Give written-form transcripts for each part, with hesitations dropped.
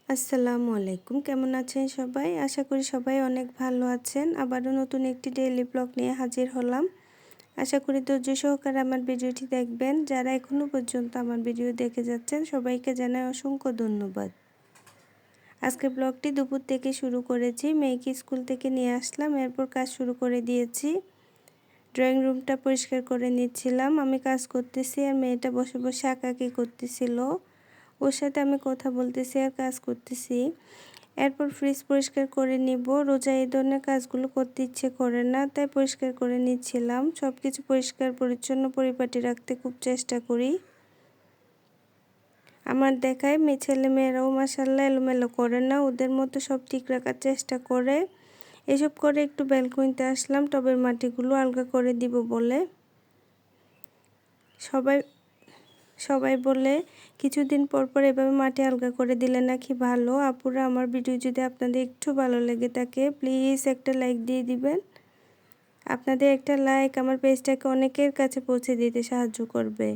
আসসালামু আলাইকুম। কেমন আছেন সবাই? আশা করি সবাই অনেক ভালো আছেন। আবারও নতুন একটি ডেইলি ব্লগ নিয়ে হাজির হলাম। আশা করি ধৈর্য সহকারে আমার ভিডিওটি দেখবেন। যারা এখনও পর্যন্ত আমার ভিডিও দেখে যাচ্ছেন সবাইকে জানাই অসংখ্য ধন্যবাদ। আজকের ব্লগটি দুপুর থেকে শুরু করেছি। মেয়েকে স্কুল থেকে নিয়ে আসলাম, এরপর কাজ শুরু করে দিয়েছি। ড্রয়িং রুমটা পরিষ্কার করে নিচ্ছিলাম। আমি কাজ করতেছি আর মেয়েটা বসে বসে আঁকাআঁকি করতেছিল। ওর সাথে আমি কথা বলতেছি আর কাজ করতেছি। এরপর ফ্রিজ পরিষ্কার করে নিব। রোজা এই ধরনের কাজগুলো করতে ইচ্ছে করে না, তাই পরিষ্কার করে নিচ্ছিলাম। সব কিছু পরিষ্কার পরিচ্ছন্ন পরিপাটি রাখতে খুব চেষ্টা করি। আমার দেখায় ছেলেমেয়েরাও মাশাআল্লাহ এলোমেলো করে না, ওদের মতো সব ঠিক রাখার চেষ্টা করে। এসব করে একটু ব্যালকনিতে আসলাম টবের মাটিগুলো আলগা করে দিব বলে। সবাই বলে কিছুদিন পর পর এভাবে মাটি আলগা করে দিলে নাকি ভালো। আপুরা, আমার ভিডিও যদি আপনাদের একটু ভালো লেগে থাকে প্লিজ একটা লাইক দিয়ে দিবেন। আপনাদের একটা লাইক আমার পেজটাকে অনেকের কাছে পৌঁছে দিতে সাহায্য করবে।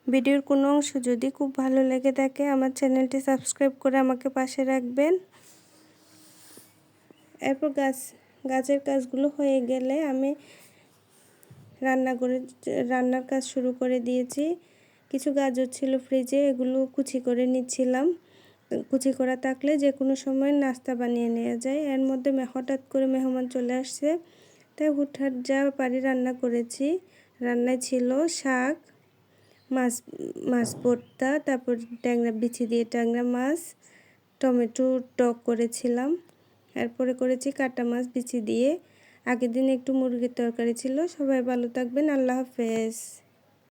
ভিডিওর কোনো অংশ যদি খুব ভালো লেগে থাকে আমার চ্যানেলটি সাবস্ক্রাইব করে আমাকে পাশে রাখবেন। এরপর গাছের কাজগুলো হয়ে গেলে আমি রান্নার কাজ শুরু করে দিয়েছি। কিছু গাজর ছিল ফ্রিজে, এগুলো কুচি করে নিচ্ছিলাম। কুচি করা থাকলে যে কোনো সময় নাস্তা বানিয়ে নেওয়া যায়। এর মধ্যে হঠাৎ করে মেহমান চলে আসছে, তাই হুটহাট যা পারি রান্না করেছি। রান্নায় ছিল শাক, মাছ ভর্তা, তারপর ট্যাংরা বিচি দিয়ে ট্যাংরা মাছ, টমেটো টক করেছিলাম। এরপরে করেছি কাটা মাছ বিচি দিয়ে। আগের দিন একটু মুরগির তরকারি ছিল। সবাই ভালো থাকবেন, আল্লাহ হাফেজ।